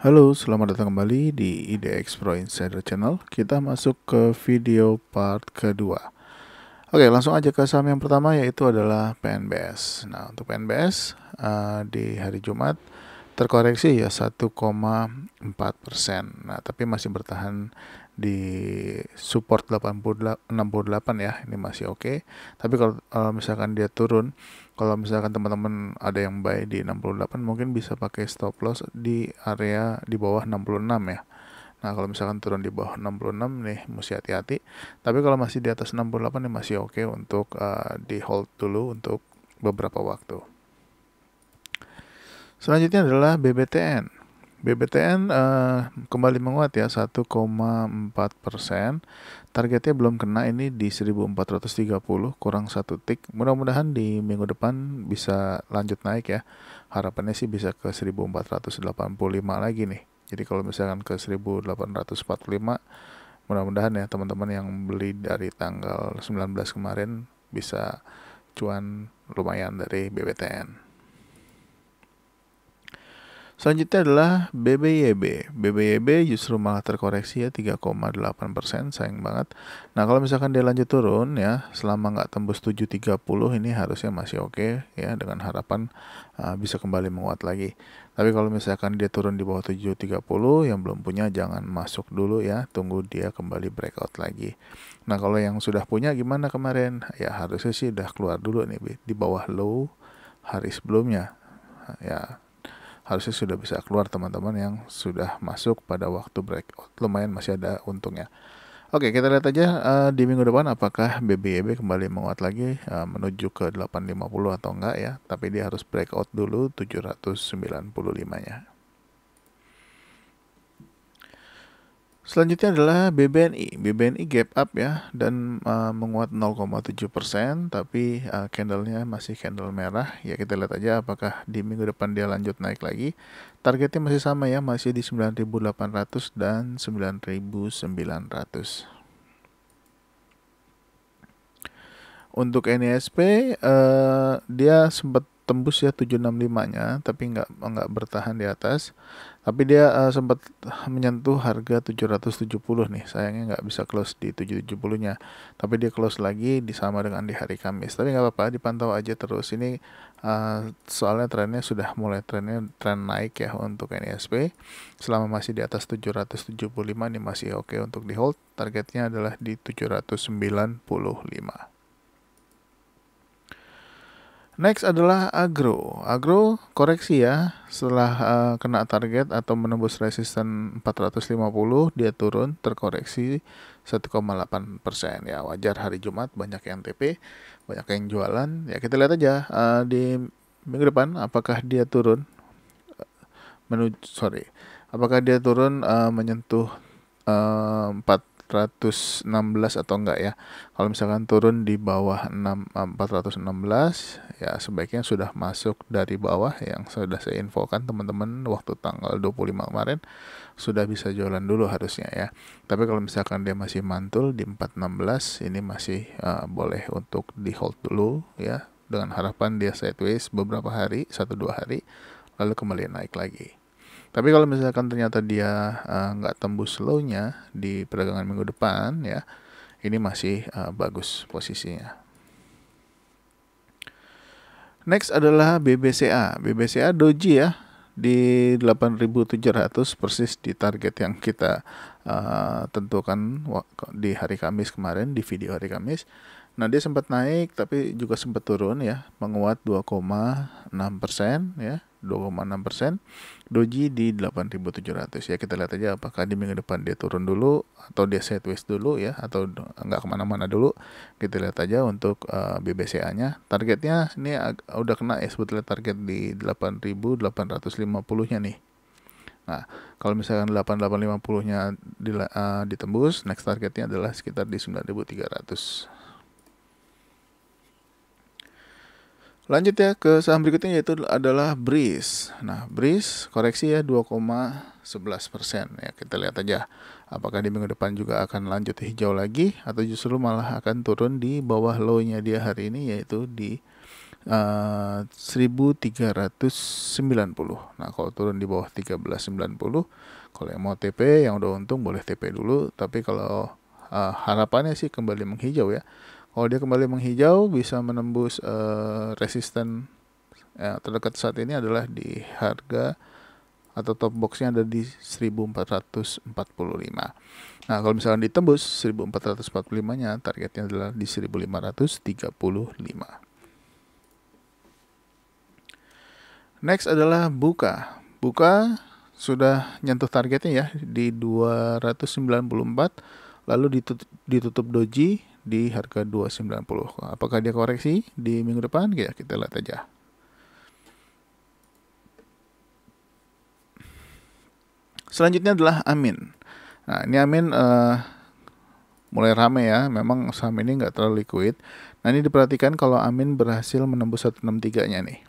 Halo, selamat datang kembali di IDX Pro Insider Channel. Kita masuk ke video part kedua. Oke, langsung aja ke saham yang pertama, yaitu adalah PNBS. Nah, untuk PNBS di hari Jumat terkoreksi ya 1,4%. Nah, tapi masih bertahan di support 68 ya. Ini masih oke. Tapi kalau misalkan dia turun, kalau misalkan teman-teman ada yang buy di 68, mungkin bisa pakai stop loss di area di bawah 66 ya. Nah, kalau misalkan turun di bawah 66 nih mesti hati-hati. Tapi kalau masih di atas 68 nih masih oke untuk di hold dulu untuk beberapa waktu. Selanjutnya adalah BBTN. BBTN kembali menguat ya 1,4%. Targetnya belum kena, ini di 1430, kurang 1 tick. Mudah-mudahan di minggu depan bisa lanjut naik ya. Harapannya sih bisa ke 1485 lagi nih. Jadi kalau misalkan ke 1845, mudah-mudahan ya teman-teman yang beli dari tanggal 19 kemarin bisa cuan lumayan dari BBTN. Selanjutnya adalah BBYB. BBYB justru malah terkoreksi ya 3,8%, sayang banget. Nah, kalau misalkan dia lanjut turun ya, selama nggak tembus 730 ini harusnya masih oke ya, dengan harapan bisa kembali menguat lagi. Tapi kalau misalkan dia turun di bawah 730, yang belum punya jangan masuk dulu ya, tunggu dia kembali breakout lagi. Nah, kalau yang sudah punya gimana kemarin? Ya harusnya sih udah keluar dulu nih di bawah low hari sebelumnya. Ya, harusnya sudah bisa keluar teman-teman yang sudah masuk pada waktu breakout. Lumayan masih ada untungnya. Oke, kita lihat aja di minggu depan apakah BBYB kembali menguat lagi menuju ke 850 atau enggak ya. Tapi dia harus breakout dulu 795-nya. Selanjutnya adalah BBNI. BBNI gap up ya dan menguat 0,7%, tapi candlenya masih candle merah. Ya kita lihat aja apakah di minggu depan dia lanjut naik lagi. Targetnya masih sama ya, masih di 9.800 dan 9.900. Untuk NISP dia sempat tembus ya 765-nya, tapi nggak bertahan di atas. Tapi dia sempat menyentuh harga 770 nih. Sayangnya nggak bisa close di 770-nya. Tapi dia close lagi sama dengan di hari Kamis. Tapi nggak apa-apa, dipantau aja terus. Ini soalnya trennya sudah mulai tren naik ya untuk NISP. Selama masih di atas 775 nih masih oke untuk di hold. Targetnya adalah di 795. Next adalah Agro. Agro koreksi ya, setelah kena target atau menembus resisten 450, dia turun terkoreksi 1,8% ya. Wajar, hari Jumat banyak yang TP, banyak yang jualan. Ya kita lihat aja di minggu depan apakah dia turun apakah dia turun menyentuh 416 atau enggak ya. Kalau misalkan turun di bawah 416 ya sebaiknya sudah masuk dari bawah yang sudah saya infokan teman-teman waktu tanggal 25 kemarin, sudah bisa jualan dulu harusnya ya. Tapi kalau misalkan dia masih mantul di 416, ini masih boleh untuk di hold dulu ya, dengan harapan dia sideways beberapa hari, 1-2 hari, lalu kembali naik lagi. Tapi kalau misalkan ternyata dia nggak tembus low-nya di perdagangan minggu depan ya, ini masih bagus posisinya. Next adalah BBCA. BBCA doji ya di 8.700, persis di target yang kita tentukan di hari Kamis kemarin, di video hari Kamis. Nah, dia sempat naik tapi juga sempat turun ya, menguat 2,6% ya, 2,6%. Doji di 8.700 ya, kita lihat aja apakah di minggu depan dia turun dulu atau dia sideways dulu ya, atau nggak kemana-mana dulu. Kita lihat aja untuk BBCA-nya. Targetnya ini udah kena ya sebetulnya, target di 8.850-nya nih. Nah, kalau misalkan 8.850-nya ditembus, next targetnya adalah sekitar di 9.300. Lanjut ya ke saham berikutnya, yaitu adalah Breeze. Nah, Breeze koreksi ya 2,11% ya. Kita lihat aja apakah di minggu depan juga akan lanjut hijau lagi atau justru malah akan turun di bawah low-nya dia hari ini, yaitu di 1390. Nah, kalau turun di bawah 1390, kalau yang mau TP, yang udah untung boleh TP dulu. Tapi kalau harapannya sih kembali menghijau ya. Kalau dia kembali menghijau, bisa menembus resisten terdekat saat ini adalah di harga atau top boxnya ada di 1445. Nah, kalau misalkan ditembus 1445-nya, targetnya adalah di 1535. Next adalah Buka. Buka sudah nyentuh targetnya ya di 294, lalu ditutup doji di harga 290. Apakah dia koreksi di minggu depan? Ya, kita lihat aja. Selanjutnya adalah Amin. Nah, ini Amin mulai rame ya. Memang saham ini nggak terlalu liquid. Nah, ini diperhatikan kalau Amin berhasil menembus 163-nya nih.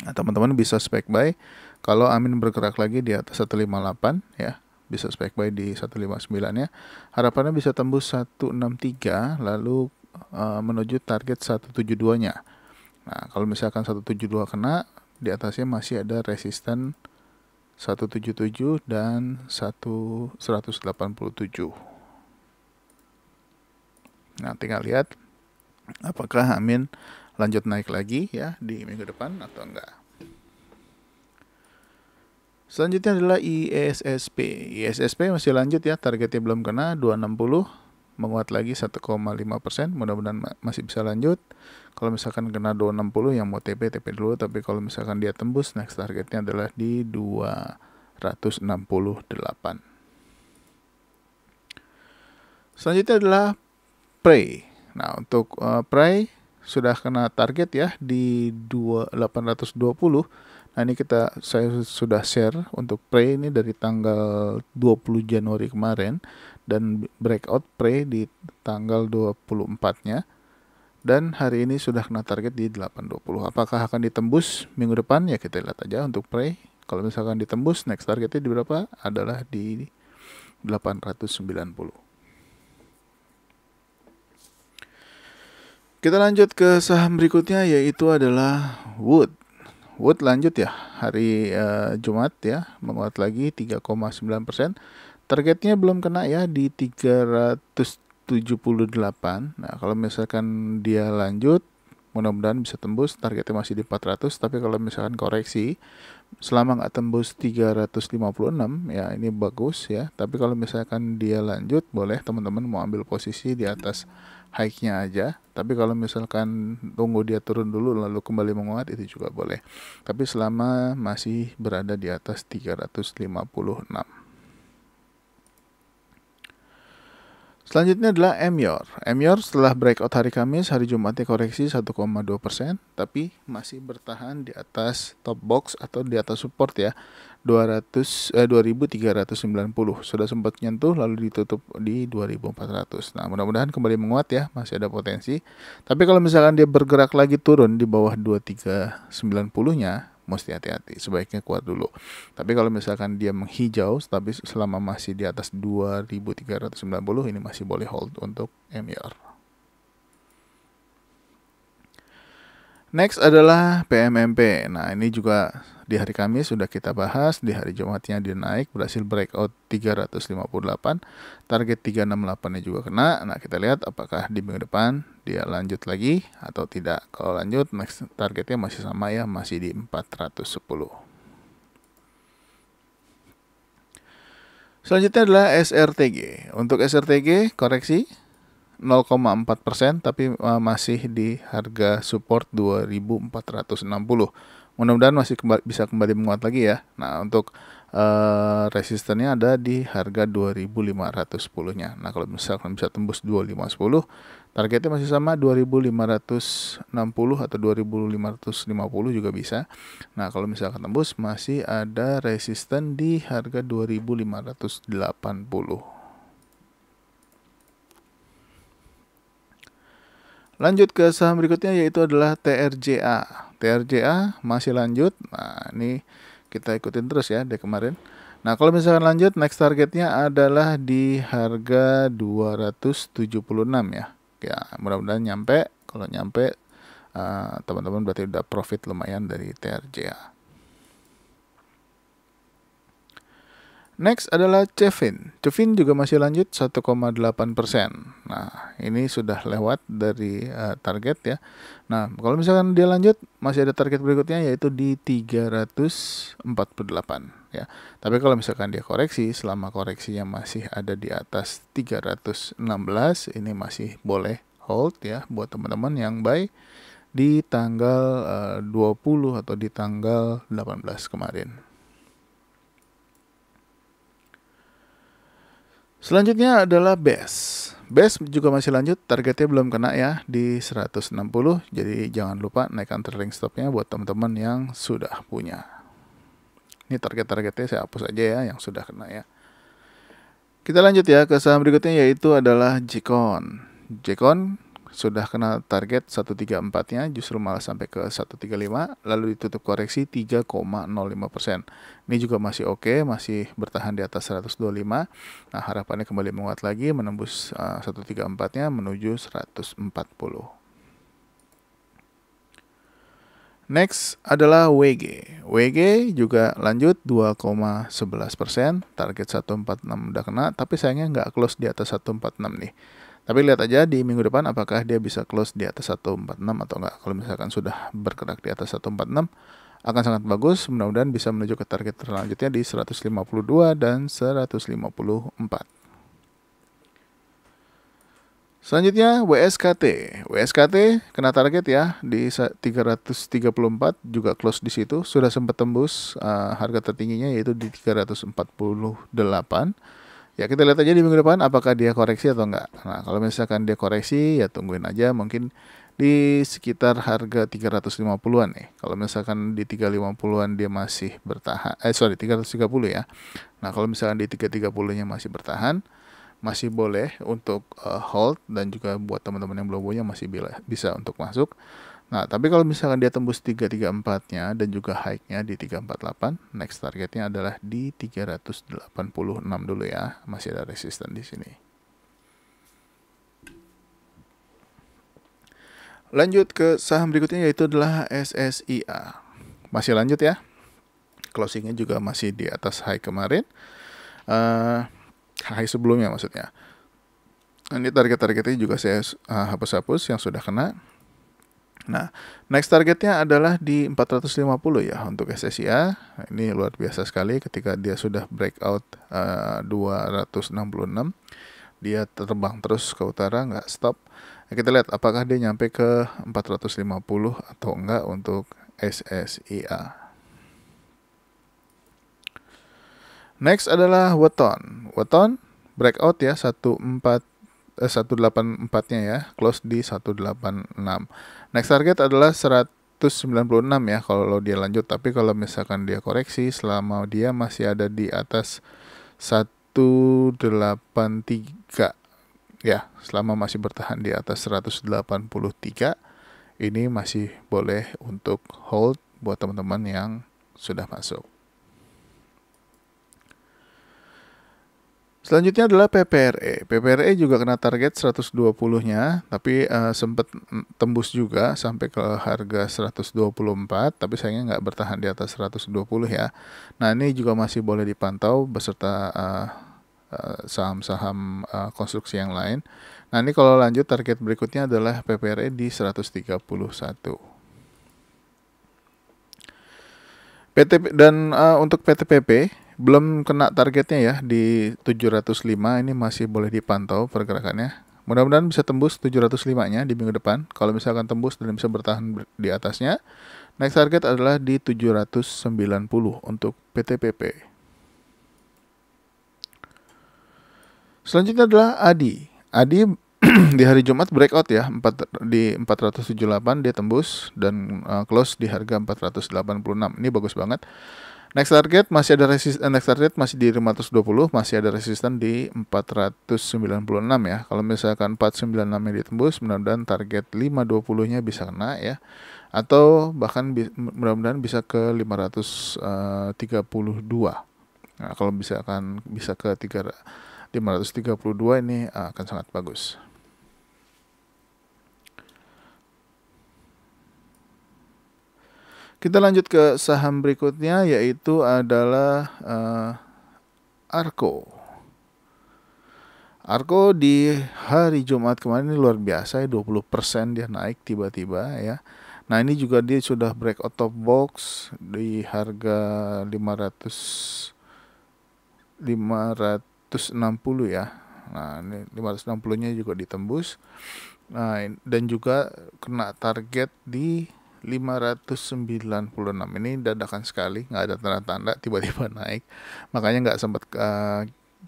Nah, teman-teman bisa spek buy kalau Amin bergerak lagi di atas 158 ya. Bisa spek buy di 159-nya. Harapannya bisa tembus 163 lalu menuju target 172-nya. Nah, kalau misalkan 172 kena, di atasnya masih ada resisten 177 dan 187. Nah, tinggal lihat apakah Amin lanjut naik lagi ya di minggu depan atau enggak. Selanjutnya adalah ISSP. ISSP masih lanjut ya, targetnya belum kena 260, menguat lagi 1,5%. Mudah-mudahan masih bisa lanjut. Kalau misalkan kena 260 yang mau TP dulu, tapi kalau misalkan dia tembus, next targetnya adalah di 268. Selanjutnya adalah Prey. Nah, untuk Prey sudah kena target ya di 820. Nah, ini saya sudah share untuk Prey ini dari tanggal 20 Januari kemarin dan breakout Prey di tanggal 24-nya. Dan hari ini sudah kena target di 820. Apakah akan ditembus minggu depan? Ya, kita lihat aja untuk Prey. Kalau misalkan ditembus, next targetnya di berapa? Adalah di 890. Kita lanjut ke saham berikutnya, yaitu adalah Wood. Wood lanjut ya, hari Jumat ya, menguat lagi 3,9%. Targetnya belum kena ya di 378. Nah, kalau misalkan dia lanjut, mudah-mudahan bisa tembus, targetnya masih di 400. Tapi kalau misalkan koreksi, selama nggak tembus 356, ya ini bagus ya. Tapi kalau misalkan dia lanjut, boleh teman-teman mau ambil posisi di atas high-nya aja. Tapi kalau misalkan tunggu dia turun dulu lalu kembali menguat, itu juga boleh. Tapi selama masih berada di atas 356. Selanjutnya adalah Emyor. Emyor setelah breakout hari Kamis, hari Jumatnya koreksi 1,2%, tapi masih bertahan di atas top box atau di atas support ya, 2390. Sudah sempat nyentuh lalu ditutup di 2400. Nah, mudah-mudahan kembali menguat ya, masih ada potensi. Tapi kalau misalkan dia bergerak lagi turun di bawah 2390-nya, mesti hati-hati, sebaiknya keluar dulu. Tapi kalau misalkan dia menghijau, tapi selama masih di atas 2390, ini masih boleh hold untuk Emyor. Next adalah PMMP. Nah, ini juga di hari Kamis sudah kita bahas, di hari Jumatnya dia naik, berhasil breakout 358, target 368-nya juga kena. Nah, kita lihat apakah di minggu depan dia lanjut lagi atau tidak. Kalau lanjut, next targetnya masih sama ya, masih di 410. Selanjutnya adalah SRTG. Untuk SRTG koreksi 0,4%, tapi masih di harga support 2460. Mudah-mudahan masih bisa kembali menguat lagi ya. Nah, untuk resistennya ada di harga 2510-nya. Nah, kalau misalkan bisa tembus 2510, targetnya masih sama 2560 atau 2550 juga bisa. Nah, kalau misalkan tembus masih ada resisten di harga 2580. Lanjut ke saham berikutnya, yaitu adalah TRJA. TRJA masih lanjut. Nah, ini kita ikutin terus ya dari kemarin. Nah, kalau misalkan lanjut, next targetnya adalah di harga 276 ya. Ya, mudah-mudahan nyampe. Kalau nyampe, teman-teman berarti udah profit lumayan dari TRJA. Next adalah Cevin. Cevin juga masih lanjut 1,8%. Nah, ini sudah lewat dari target ya. Nah, kalau misalkan dia lanjut, masih ada target berikutnya yaitu di 348 ya. Tapi kalau misalkan dia koreksi, selama koreksinya masih ada di atas 316, ini masih boleh hold ya buat teman-teman yang buy di tanggal 20 atau di tanggal 18 kemarin. Selanjutnya adalah BES. BES juga masih lanjut, targetnya belum kena ya di 160, jadi jangan lupa naikkan trailing stopnya buat teman-teman yang sudah punya. Ini target-targetnya saya hapus aja ya yang sudah kena ya. Kita lanjut ya ke saham berikutnya yaitu adalah Jcon. Jcon sudah kena target 134-nya, justru malah sampai ke 135, lalu ditutup koreksi 3,05%. Ini juga masih oke, masih bertahan di atas 125. Nah, harapannya kembali menguat lagi, menembus 134-nya menuju 140. Next adalah WG. WG juga lanjut 2,11%, target 146 udah kena, tapi sayangnya nggak close di atas 146 nih. Tapi lihat aja di minggu depan apakah dia bisa close di atas 146 atau enggak. Kalau misalkan sudah bergerak di atas 146 akan sangat bagus. Mudah-mudahan bisa menuju ke target selanjutnya di 152 dan 154. Selanjutnya WSKT. WSKT kena target ya di 334, juga close di situ. Sudah sempat tembus harga tertingginya yaitu di 348. Ya, kita lihat aja di minggu depan apakah dia koreksi atau enggak. Nah, kalau misalkan dia koreksi ya tungguin aja mungkin di sekitar harga 350-an nih. Kalau misalkan di 350-an dia masih bertahan, 330 ya. Nah, kalau misalkan di 330-nya masih bertahan, masih boleh untuk hold, dan juga buat teman-teman yang belum punya masih bisa untuk masuk. Nah, tapi kalau misalkan dia tembus 334-nya dan juga high-nya di 348, next targetnya adalah di 386 dulu ya. Masih ada resisten di sini. Lanjut ke saham berikutnya yaitu adalah SSIA. Masih lanjut ya. Closingnya juga masih di atas high kemarin. High sebelumnya maksudnya. Ini target-targetnya juga saya hapus-hapus yang sudah kena. Nah, next targetnya adalah di 450 ya untuk SSIA. Ini luar biasa sekali ketika dia sudah breakout 266. Dia terbang terus ke utara, nggak stop. Nah, kita lihat apakah dia nyampe ke 450 atau enggak untuk SSIA. Next adalah Weton. Weton breakout ya 184-nya ya, close di 186. Next target adalah 196 ya kalau dia lanjut, tapi kalau misalkan dia koreksi selama dia masih ada di atas 183 ya, selama masih bertahan di atas 183, ini masih boleh untuk hold buat teman-teman yang sudah masuk. Selanjutnya adalah PPRE. PPRE juga kena target 120-nya, tapi sempat tembus juga sampai ke harga 124, tapi sayangnya nggak bertahan di atas 120 ya. Nah, ini juga masih boleh dipantau beserta saham-saham konstruksi yang lain. Nah, ini kalau lanjut target berikutnya adalah PPRE di 131. Dan untuk PTPP belum kena targetnya ya di 705, ini masih boleh dipantau pergerakannya. Mudah-mudahan bisa tembus 705-nya di minggu depan. Kalau misalkan tembus dan bisa bertahan di atasnya, next target adalah di 790 untuk PTPP. Selanjutnya adalah ADI. ADI di hari Jumat breakout ya, di 478 dia tembus dan close di harga 486. Ini bagus banget. Next target masih ada next target masih di 520, masih ada resisten di 496 ya. Kalau misalkan 496-nya ditembus, mudah-mudahan target 520-nya bisa kena ya. Atau bahkan mudah-mudahan bisa ke 532. Nah, kalau misalkan bisa ke 532 ini akan sangat bagus. Kita lanjut ke saham berikutnya, yaitu adalah Arko. Arko di hari Jumat kemarin ini luar biasa ya, 20% dia naik tiba-tiba ya. Nah, ini juga dia sudah breakout top box di harga 560 ya. Nah, ini 560-nya juga ditembus. Nah, dan juga kena target di 596. Ini dadakan sekali, nggak ada tanda-tanda tiba-tiba naik. Makanya nggak sempat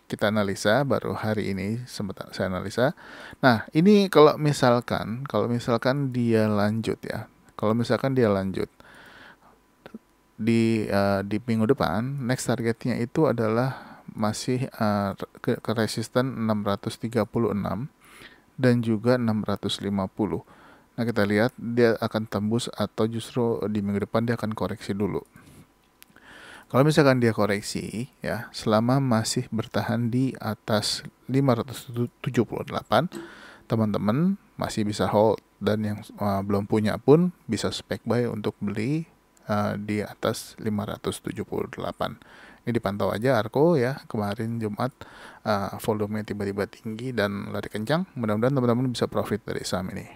kita analisa, baru hari ini sempat saya analisa. Nah, ini kalau misalkan dia lanjut ya. Kalau misalkan dia lanjut di minggu depan, next targetnya itu adalah masih ke resisten 636 dan juga 650. Nah, kita lihat dia akan tembus atau justru di minggu depan dia akan koreksi dulu. Kalau misalkan dia koreksi ya, selama masih bertahan di atas 578, teman-teman masih bisa hold, dan yang belum punya pun bisa spek buy untuk beli di atas 578. Ini dipantau aja Arko ya, kemarin Jumat volume tiba-tiba tinggi dan lari kencang. Mudah-mudahan teman-teman bisa profit dari saham ini.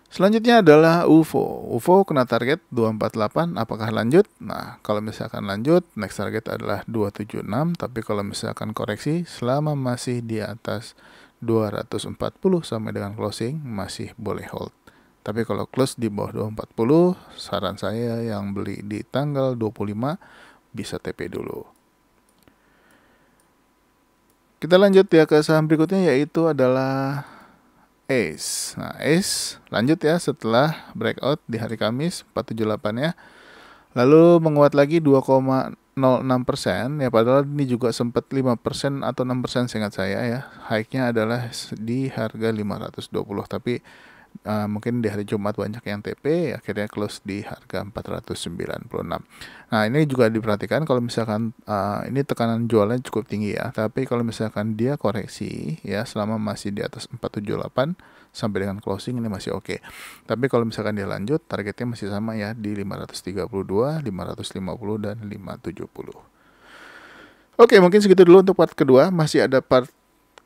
Selanjutnya adalah UFO. UFO kena target 248, apakah lanjut? Nah, kalau misalkan lanjut, next target adalah 276, tapi kalau misalkan koreksi, selama masih di atas 240 sampai dengan closing, masih boleh hold. Tapi kalau close di bawah 240, saran saya yang beli di tanggal 25, bisa TP dulu. Kita lanjut ya ke saham berikutnya, yaitu adalah ACE. Nah, ACE lanjut ya setelah breakout di hari Kamis 478 ya. Lalu menguat lagi 2,06% ya, padahal ini juga sempat 5% atau 6% seingat saya ya. High-nya adalah di harga 520, tapi mungkin di hari Jumat banyak yang TP, akhirnya close di harga 496. Nah, ini juga diperhatikan kalau misalkan ini tekanan jualnya cukup tinggi ya, tapi kalau misalkan dia koreksi ya selama masih di atas 478 sampai dengan closing, ini masih oke. Tapi kalau misalkan dia lanjut, targetnya masih sama ya di 532, 550 dan 570. Oke, mungkin segitu dulu untuk part kedua. Masih ada part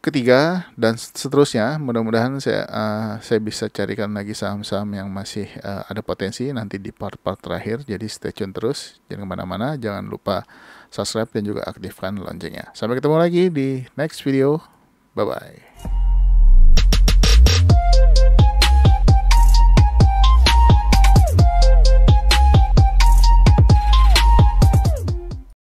ketiga dan seterusnya. Mudah-mudahan saya bisa carikan lagi saham-saham yang masih ada potensi nanti di part-part terakhir. Jadi stay tune terus, jangan kemana-mana, jangan lupa subscribe dan juga aktifkan loncengnya. Sampai ketemu lagi di next video. Bye bye.